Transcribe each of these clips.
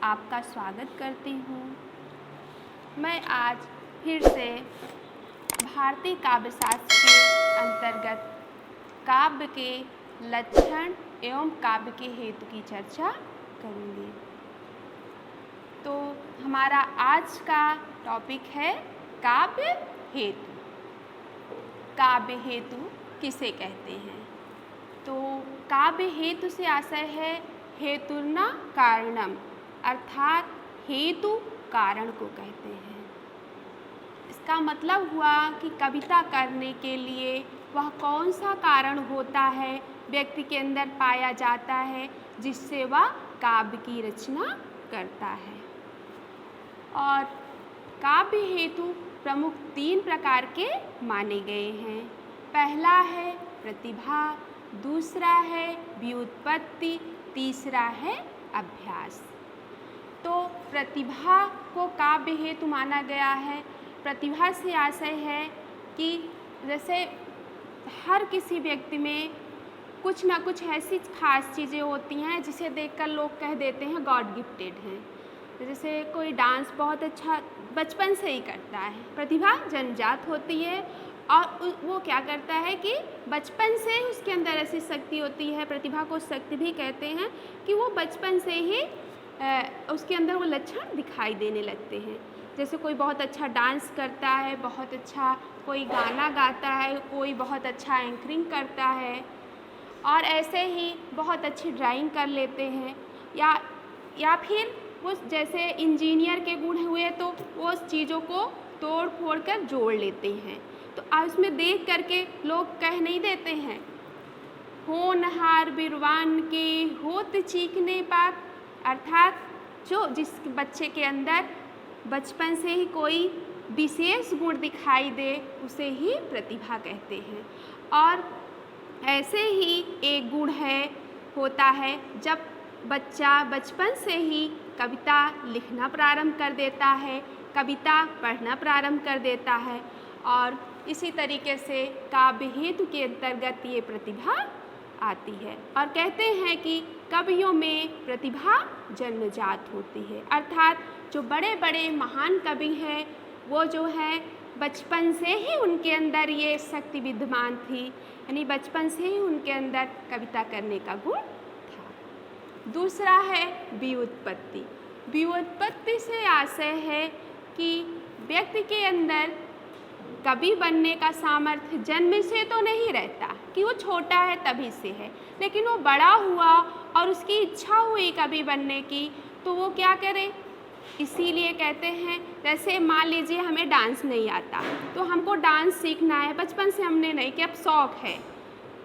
आपका स्वागत करती हूँ। मैं आज फिर से भारतीय काव्य शास्त्र के अंतर्गत काव्य के लक्षण एवं काव्य के हेतु की चर्चा करूँगी। तो हमारा आज का टॉपिक है काव्य हेतु। काव्य हेतु किसे कहते हैं? तो काव्य हेतु से आशय है हेतुर्ना कारणम, अर्थात हेतु कारण को कहते हैं। इसका मतलब हुआ कि कविता करने के लिए वह कौन सा कारण होता है, व्यक्ति के अंदर पाया जाता है, जिससे वह काव्य की रचना करता है। और काव्य हेतु प्रमुख 3 प्रकार के माने गए हैं। पहला है प्रतिभा, दूसरा है व्युत्पत्ति, तीसरा है अभ्यास। तो प्रतिभा को काव्य हेतु माना गया है। प्रतिभा से आशय है कि जैसे हर किसी व्यक्ति में कुछ ना कुछ ऐसी खास चीज़ें होती हैं जिसे देखकर लोग कह देते हैं गॉड गिफ्टेड हैं। जैसे कोई डांस बहुत अच्छा बचपन से ही करता है, प्रतिभा जन्मजात होती है, और वो क्या करता है कि बचपन से उसके अंदर ऐसी शक्ति होती है, प्रतिभा को शक्ति भी कहते हैं, कि वो बचपन से ही उसके अंदर वो लक्षण दिखाई देने लगते हैं। जैसे कोई बहुत अच्छा डांस करता है, बहुत अच्छा कोई गाना गाता है, कोई बहुत अच्छा एंकरिंग करता है, और ऐसे ही बहुत अच्छी ड्राइंग कर लेते हैं, या फिर वो जैसे इंजीनियर के गुण हुए तो वो उस चीज़ों को तोड़ फोड़ कर जोड़ लेते हैं। तो उसमें देख करके लोग कह नहीं देते हैं होनहार बिरवान के होत चीखने पाक, अर्थात जिस बच्चे के अंदर बचपन से ही कोई विशेष गुण दिखाई दे उसे ही प्रतिभा कहते हैं। और ऐसे ही एक गुण होता है जब बच्चा बचपन से ही कविता लिखना प्रारंभ कर देता है, कविता पढ़ना प्रारंभ कर देता है, और इसी तरीके से काव्य हेतु के अंतर्गत ये प्रतिभा आती है। और कहते हैं कि कवियों में प्रतिभा जन्मजात होती है, अर्थात जो बड़े बड़े महान कवि हैं वो जो है बचपन से ही उनके अंदर ये शक्ति विद्यमान थी, यानी बचपन से ही उनके अंदर कविता करने का गुण था। दूसरा है व्युत्पत्ति। व्युत्पत्ति से आशय है कि व्यक्ति के अंदर कवि बनने का सामर्थ्य जन्म से तो नहीं रहता, कि वो छोटा है तभी से है, लेकिन वो बड़ा हुआ और उसकी इच्छा हुई कवि बनने की, तो वो क्या करे। इसीलिए कहते हैं, जैसे मान लीजिए हमें डांस नहीं आता, तो हमको डांस सीखना है, बचपन से हमने नहीं किया, अब शौक़ है,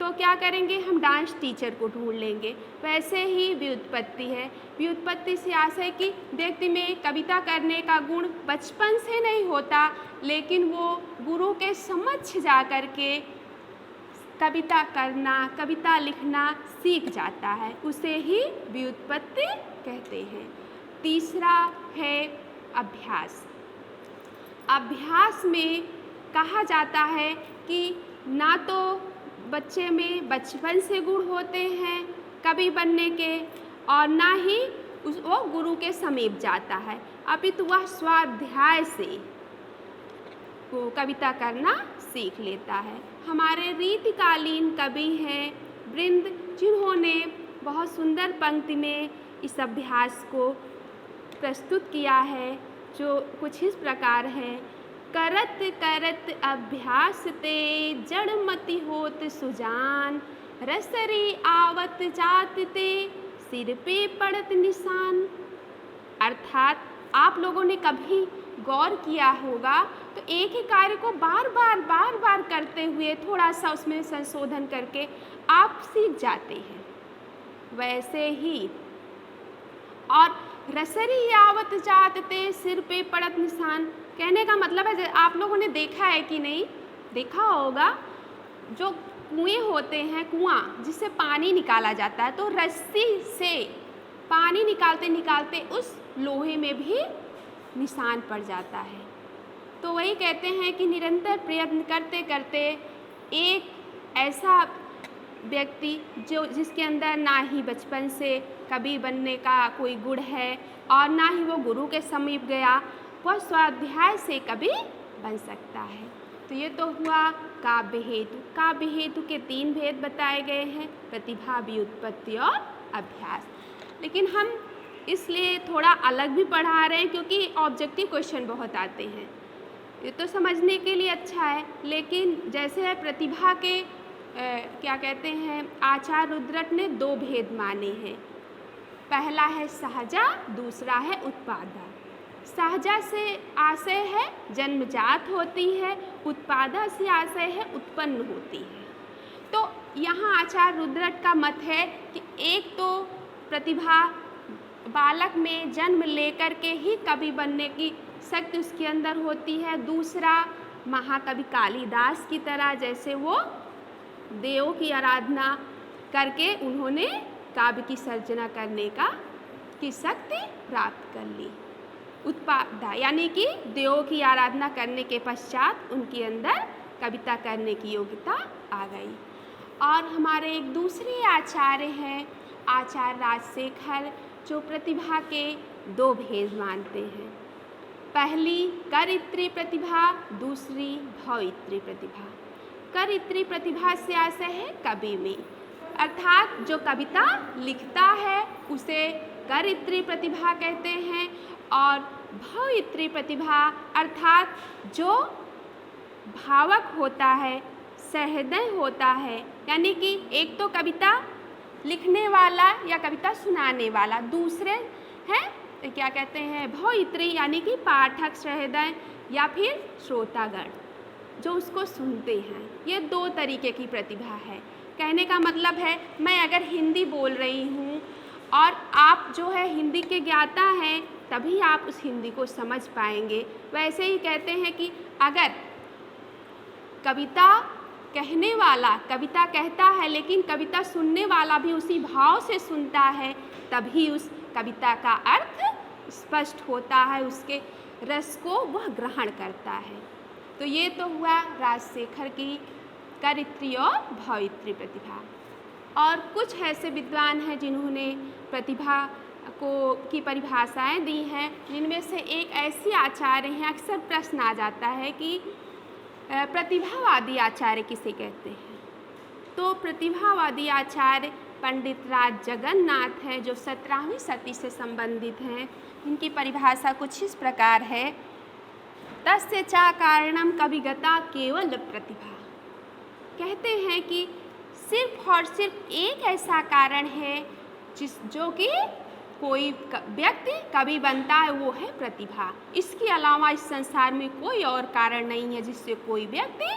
तो क्या करेंगे, हम डांस टीचर को ढूंढ लेंगे। वैसे ही व्युत्पत्ति है। व्युत्पत्ति से आशय कि व्यक्ति में कविता करने का गुण बचपन से नहीं होता, लेकिन वो गुरु के समक्ष जा कर के कविता करना, कविता लिखना सीख जाता है, उसे ही व्युत्पत्ति कहते हैं। तीसरा है अभ्यास। अभ्यास में कहा जाता है कि ना तो बच्चे में बचपन से गुण होते हैं कवि बनने के, और ना ही वो गुरु के समीप जाता है, अपितु वह स्वाध्याय से वो कविता करना सीख लेता है। हमारे रीतिकालीन कवि हैं वृंद, जिन्होंने बहुत सुंदर पंक्ति में इस अभ्यास को प्रस्तुत किया है, जो कुछ इस प्रकार है। करत करत अभ्यास ते जड़मति होत सुजान, रसरी आवत जात ते सिर पे पड़त निशान। अर्थात आप लोगों ने कभी गौर किया होगा तो एक ही कार्य को बार बार करते हुए थोड़ा सा उसमें संशोधन करके आप सीख जाते हैं। वैसे ही और रसरी आवत जात ते सिर पे पड़त निशान कहने का मतलब है, आप लोगों ने देखा है कि नहीं देखा होगा, जो कुएं होते हैं, कुआं जिससे पानी निकाला जाता है, तो रस्सी से पानी निकालते निकालते उस लोहे में भी निशान पड़ जाता है। तो वही कहते हैं कि निरंतर प्रयत्न करते करते एक ऐसा व्यक्ति जिसके अंदर ना ही बचपन से कवि बनने का कोई गुण है और ना ही वो गुरु के समीप गया, वह स्वाध्याय से कवि बन सकता है। तो ये तो हुआ काव्य हेतु। काव्य हेतु के 3 भेद बताए गए हैं, प्रतिभा, व्युत्पत्ति और अभ्यास। लेकिन हम इसलिए थोड़ा अलग भी पढ़ा रहे हैं क्योंकि ऑब्जेक्टिव क्वेश्चन बहुत आते हैं। ये तो समझने के लिए अच्छा है, लेकिन जैसे प्रतिभा के क्या कहते हैं, आचार्य रुद्रट ने 2 भेद माने हैं। पहला है सहजा, दूसरा है उत्पादा। सहजा से आशय है जन्मजात होती है, उत्पादा से आशय है उत्पन्न होती है। तो यहाँ आचार्य रुद्रट का मत है कि एक तो प्रतिभा बालक में जन्म लेकर के ही कवि बनने की शक्ति उसके अंदर होती है। दूसरा, महाकवि कालिदास की तरह जैसे वो देवों की आराधना करके उन्होंने काव्य की सर्जना करने की शक्ति प्राप्त कर ली। उत्पादा यानी कि देवों की आराधना करने के पश्चात उनके अंदर कविता करने की योग्यता आ गई। और हमारे एक दूसरे आचार्य हैं आचार्य राजशेखर, जो प्रतिभा के 2 भेद मानते हैं। पहली करित्री प्रतिभा, दूसरी भवित्री प्रतिभा। करित्री प्रतिभा से आशय है कवि में, अर्थात जो कविता लिखता है उसे करित्री प्रतिभा कहते हैं। और भवित्री प्रतिभा अर्थात जो भावक होता है, सहृदय होता है, यानी कि एक तो कविता लिखने वाला या कविता सुनाने वाला, दूसरे हैं क्या कहते हैं भवित्री, यानी कि पाठक, सहृदय या फिर श्रोतागण जो उसको सुनते हैं। ये 2 तरीके की प्रतिभा है। कहने का मतलब है, मैं अगर हिंदी बोल रही हूँ और आप जो है हिंदी के ज्ञाता हैं, तभी आप उस हिंदी को समझ पाएंगे। वैसे ही कहते हैं कि अगर कविता कहने वाला कविता कहता है लेकिन कविता सुनने वाला भी उसी भाव से सुनता है, तभी उस कविता का अर्थ स्पष्ट होता है, उसके रस को वह ग्रहण करता है। तो ये तो हुआ राजशेखर की करित्री और भवित्री प्रतिभा। और कुछ ऐसे विद्वान हैं जिन्होंने प्रतिभा की परिभाषाएं दी हैं, जिनमें से एक ऐसी आचार्य हैं, अक्सर प्रश्न आ जाता है कि प्रतिभावादी आचार्य किसे कहते हैं। तो प्रतिभावादी आचार्य पंडित राज जगन्नाथ हैं, जो 17वीं शती से संबंधित हैं। इनकी परिभाषा कुछ इस प्रकार है, तस्य चा कारणम कविगता केवल प्रतिभा। कहते हैं कि सिर्फ और सिर्फ एक ऐसा कारण है जो कि कोई व्यक्ति कवि बनता है, वो है प्रतिभा। इसके अलावा इस संसार में कोई और कारण नहीं है जिससे कोई व्यक्ति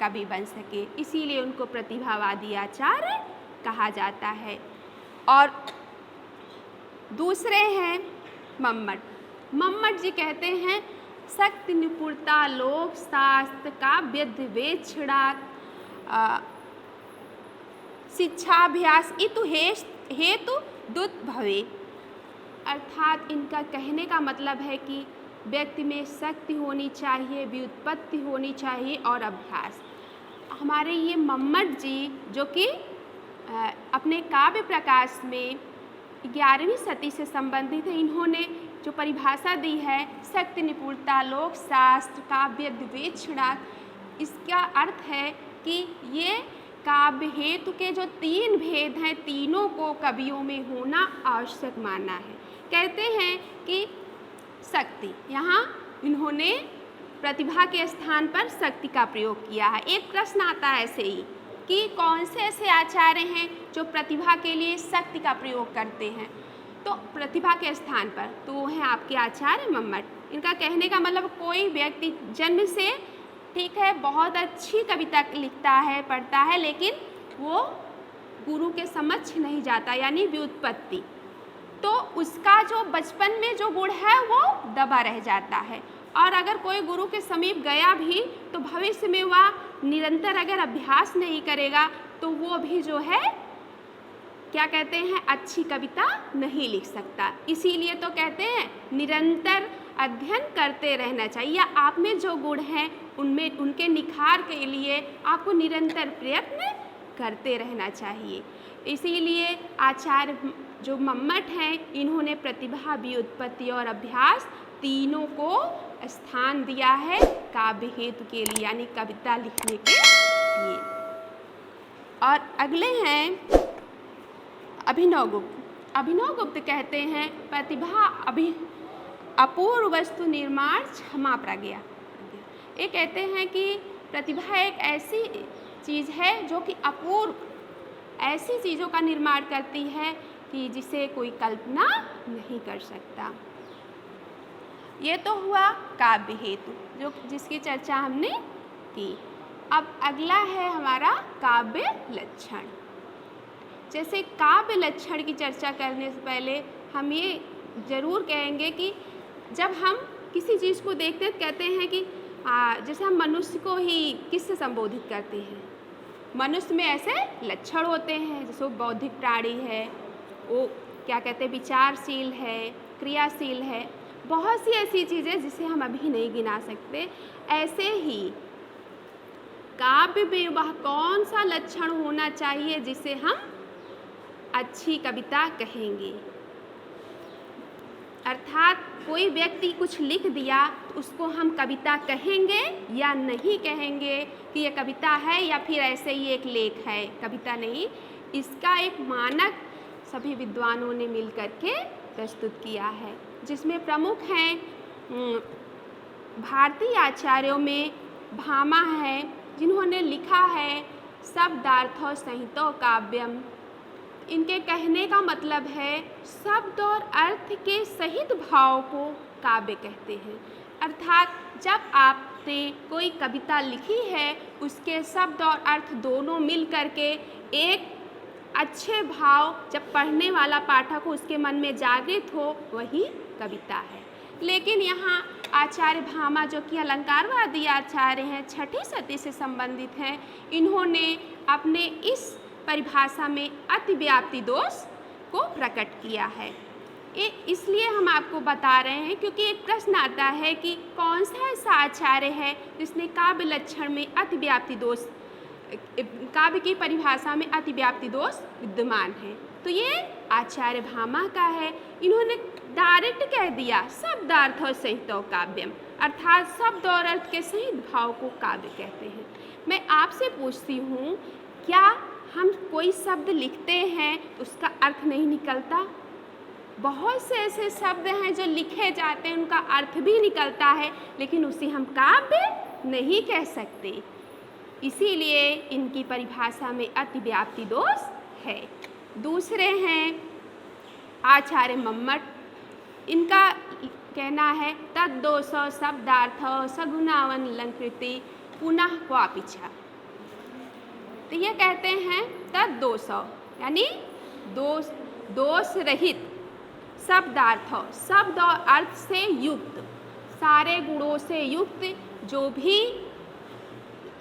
कवि बन सके, इसीलिए उनको प्रतिभावादी आचार्य कहा जाता है। और दूसरे हैं मम्मट। मम्मट जी कहते हैं, शक्ति निपुणता लोक शास्त्र काव्य विवेचना शिक्षाभ्यास इतु हेतु दुत भवे। अर्थात इनका कहने का मतलब है कि व्यक्ति में शक्ति होनी चाहिए, व्युत्पत्ति होनी चाहिए और अभ्यास। हमारे ये मम्मट जी जो कि अपने काव्य प्रकाश में 11वीं शती से संबंधित है, इन्होंने जो परिभाषा दी है शक्ति निपुणता लोक शास्त्र काव्य विवेचना, इसका अर्थ है कि ये काव्य हेतु के जो 3 भेद हैं, तीनों को कवियों में होना आवश्यक माना है। कहते हैं कि शक्ति, यहाँ इन्होंने प्रतिभा के स्थान पर शक्ति का प्रयोग किया है। एक प्रश्न आता है ऐसे ही कि कौन से ऐसे आचार्य हैं जो प्रतिभा के लिए शक्ति का प्रयोग करते हैं, तो प्रतिभा के स्थान पर तो वो हैं आपके आचार्य मम्मट। इनका कहने का मतलब कोई व्यक्ति जन्म से ठीक है बहुत अच्छी कविता लिखता है, पढ़ता है, लेकिन वो गुरु के समक्ष नहीं जाता, यानी व्युत्पत्ति, तो उसका जो बचपन में जो गुण है वो दबा रह जाता है। और अगर कोई गुरु के समीप गया भी तो भविष्य में वह निरंतर अगर अभ्यास नहीं करेगा तो वो भी जो है क्या कहते हैं अच्छी कविता नहीं लिख सकता। इसीलिए तो कहते हैं निरंतर अध्ययन करते रहना चाहिए, या आप में जो गुण हैं उनमें उनके निखार के लिए आपको निरंतर प्रयत्न करते रहना चाहिए। इसीलिए आचार्य जो मम्मट हैं, इन्होंने प्रतिभा, व्युत्पत्ति और अभ्यास तीनों को स्थान दिया है काव्य हेतु के लिए, यानी कविता लिखने के लिए। और अगले हैं अभिनवगुप्त। अभिनवगुप्त कहते हैं प्रतिभा अपूर्व वस्तु निर्माण क्षमा प्रज्ञा। ये कहते हैं कि प्रतिभा एक ऐसी चीज़ है जो कि अपूर्व, ऐसी चीज़ों का निर्माण करती है कि जिसे कोई कल्पना नहीं कर सकता। ये तो हुआ काव्य हेतु जिसकी चर्चा हमने की। अब अगला है हमारा काव्य लक्षण। जैसे काव्य लक्षण की चर्चा करने से पहले हम ये ज़रूर कहेंगे कि जब हम किसी चीज़ को देखते हैं कहते हैं कि जैसे हम मनुष्य को ही किससे संबोधित करते हैं, मनुष्य में ऐसे लक्षण होते हैं, जैसे वो बौद्धिक प्राणी है, वो क्या कहते हैं विचारशील है, क्रियाशील है, बहुत सी ऐसी चीज़ें जिसे हम अभी नहीं गिना सकते। ऐसे ही काव्य में वह कौन सा लक्षण होना चाहिए जिसे हम अच्छी कविता कहेंगे। अर्थात कोई व्यक्ति कुछ लिख दिया तो उसको हम कविता कहेंगे या नहीं कहेंगे कि ये कविता है या फिर ऐसे ही एक लेख है, कविता नहीं। इसका एक मानक सभी विद्वानों ने मिलकर के प्रस्तुत किया है, जिसमें प्रमुख हैं भारतीय आचार्यों में भामा है, जिन्होंने लिखा है शब्दार्थो संहितो काव्यम। इनके कहने का मतलब है शब्द और अर्थ के सहित भाव को काव्य कहते हैं। अर्थात जब आपने कोई कविता लिखी है, उसके शब्द और अर्थ दोनों मिल करके एक अच्छे भाव जब पढ़ने वाला पाठक हो उसके मन में जागृत हो, वही कविता है। लेकिन यहाँ आचार्य भामा जो कि अलंकारवादी आचार्य हैं, छठी सदी से संबंधित हैं, इन्होंने अपने इस परिभाषा में अतिव्याप्ति दोष को प्रकट किया है। ये इसलिए हम आपको बता रहे हैं क्योंकि एक प्रश्न आता है कि कौन सा ऐसा आचार्य है जिसने काव्य लक्षण में अतिव्याप्ति दोष, काव्य की परिभाषा में अतिव्याप्ति दोष विद्यमान है। तो ये आचार्य भामा का है। इन्होंने डायरेक्ट कह दिया शब्दार्थ और सहितो काव्यम, अर्थात शब्द और अर्थ के सहित भाव को काव्य कहते हैं। मैं आपसे पूछती हूँ, क्या हम कोई शब्द लिखते हैं तो उसका अर्थ नहीं निकलता? बहुत से ऐसे शब्द हैं जो लिखे जाते हैं, उनका अर्थ भी निकलता है, लेकिन उसे हम काव्य नहीं कह सकते। इसीलिए इनकी परिभाषा में अतिव्याप्ति दोष है। दूसरे हैं आचार्य मम्मट। इनका कहना है तद्दोषो शब्दार्थो सगुणावन लंकृति पुनः क्वापिछा। तो ये कहते हैं तद्दोषो यानी दोष रहित, शब्दार्थ शब्द और अर्थ से युक्त, सारे गुणों से युक्त जो भी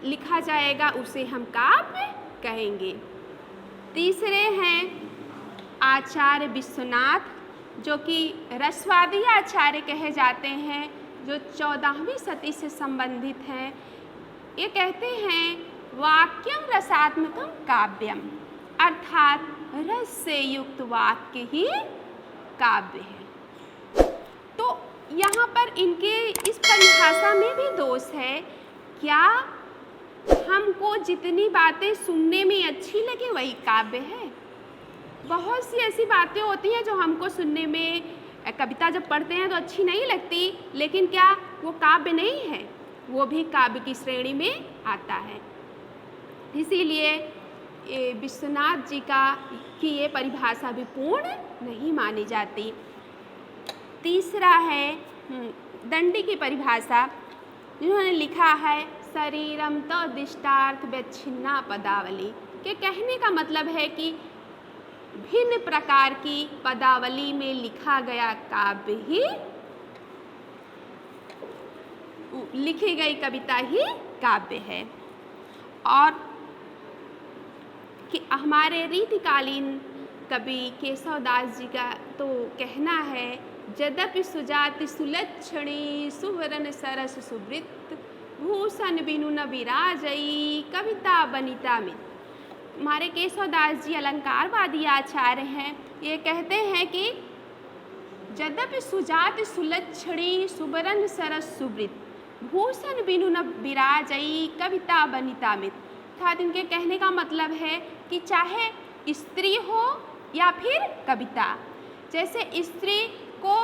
लिखा जाएगा उसे हम काव्य कहेंगे। तीसरे हैं आचार्य विश्वनाथ, जो कि रसवादी आचार्य कहे जाते हैं, जो 14वीं सदी से संबंधित हैं। ये कहते हैं वाक्यम रसात्मकम काव्यम, अर्थात रस से युक्त वाक्य ही काव्य है। तो यहाँ पर इनके इस परिभाषा में भी दोष है। क्या हमको जितनी बातें सुनने में अच्छी लगे वही काव्य है? बहुत सी ऐसी बातें होती हैं जो हमको सुनने में, कविता जब पढ़ते हैं तो अच्छी नहीं लगती, लेकिन क्या वो काव्य नहीं है? वो भी काव्य की श्रेणी में आता है। इसीलिए विश्वनाथ जी की ये परिभाषा भी पूर्ण नहीं मानी जाती। तीसरा है दंडी की परिभाषा, जिन्होंने लिखा है शरीरम तो दिष्टार्थ व्यच्छिन्ना पदावली, के कहने का मतलब है कि भिन्न प्रकार की पदावली में लिखा गया काव्य ही, लिखी गई कविता ही काव्य है। और कि हमारे रीतिकालीन कवि केशवदास जी का तो कहना है यद्यपि सुजाति सुलक्षणी सुवरन सरस सुवृत भूषण बिनु न विराजई कविता बनिता में। हमारे केशवदास जी अलंकारवादी आचार्य हैं, ये कहते हैं कि यद्यपि सुजात सुलक्षणी सुबरन सरस सुवृत भूषण बिनु न विराजई कविता बनिता मित। अर्थात इनके कहने का मतलब है कि चाहे स्त्री हो या फिर कविता, जैसे स्त्री को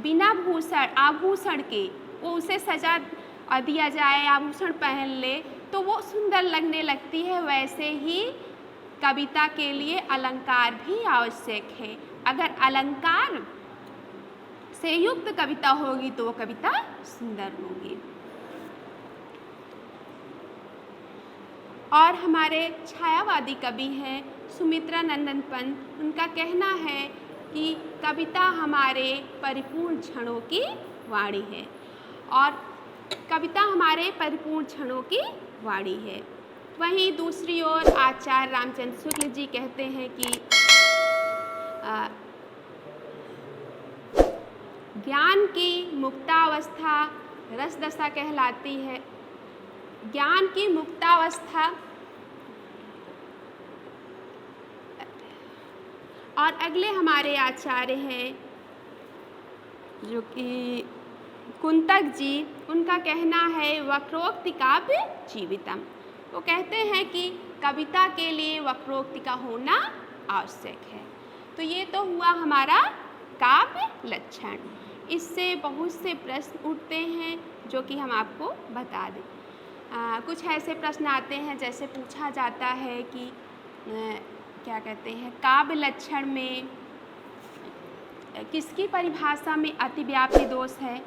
बिना भूषण आभूषण के वो उसे सजा दिया जाए, आभूषण पहन ले तो वो सुंदर लगने लगती है, वैसे ही कविता के लिए अलंकार भी आवश्यक है। अगर अलंकार से युक्त कविता होगी तो वो कविता सुंदर होगी। और हमारे छायावादी कवि हैं सुमित्रा नंदन पंत, उनका कहना है कि कविता हमारे परिपूर्ण क्षणों की वाणी है, और कविता हमारे परिपूर्ण क्षणों की वाणी है। वहीं दूसरी ओर आचार्य रामचंद्र शुक्ल जी कहते हैं कि ज्ञान की मुक्तावस्था रस दशा कहलाती है। ज्ञान की मुक्तावस्था और अगले हमारे आचार्य हैं जो कि कुंतक जी, उनका कहना है वक्रोक्ति काव्य जीवितम। वो कहते हैं कि कविता के लिए वक्रोक्ति का होना आवश्यक है। तो ये तो हुआ हमारा काव्य लक्षण। इससे बहुत से प्रश्न उठते हैं जो कि हम आपको बता दें। कुछ ऐसे प्रश्न आते हैं, जैसे पूछा जाता है कि क्या कहते हैं काव्य लक्षण में किसकी परिभाषा में अतिव्याप्ति दोष है,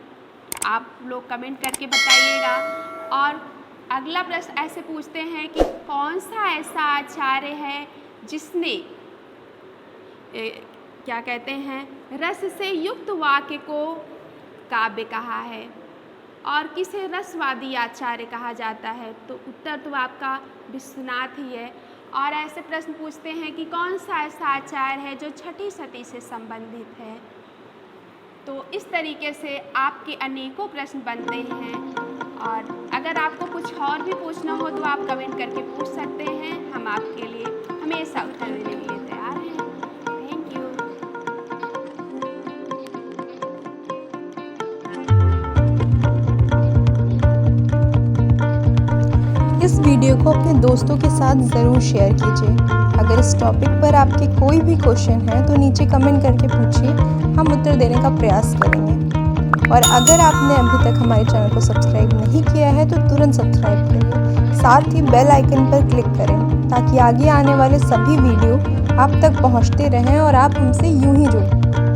आप लोग कमेंट करके बताइएगा। और अगला प्रश्न ऐसे पूछते हैं कि कौन सा ऐसा आचार्य है जिसने क्या कहते हैं रस से युक्त वाक्य को काव्य कहा है, और किसे रसवादी आचार्य कहा जाता है, तो उत्तर तो आपका विश्वनाथ ही है। और ऐसे प्रश्न पूछते हैं कि कौन सा ऐसा आचार्य है जो छठी सती से संबंधित है। तो इस तरीके से आपके अनेकों प्रश्न बनते हैं, और अगर आपको कुछ और भी पूछना हो तो आप कमेंट करके पूछ सकते हैं। हम आपके लिए हमेशा उत्तर देने के लिए तैयार हैं। Thank you. इस वीडियो को अपने दोस्तों के साथ ज़रूर शेयर कीजिए। अगर इस टॉपिक पर आपके कोई भी क्वेश्चन है तो नीचे कमेंट करके पूछिए, हम उत्तर देने का प्रयास करेंगे। और अगर आपने अभी तक हमारे चैनल को सब्सक्राइब नहीं किया है तो तुरंत सब्सक्राइब करिए, साथ ही बेल आइकन पर क्लिक करें ताकि आगे आने वाले सभी वीडियो आप तक पहुंचते रहें और आप हमसे यूं ही जुड़ें।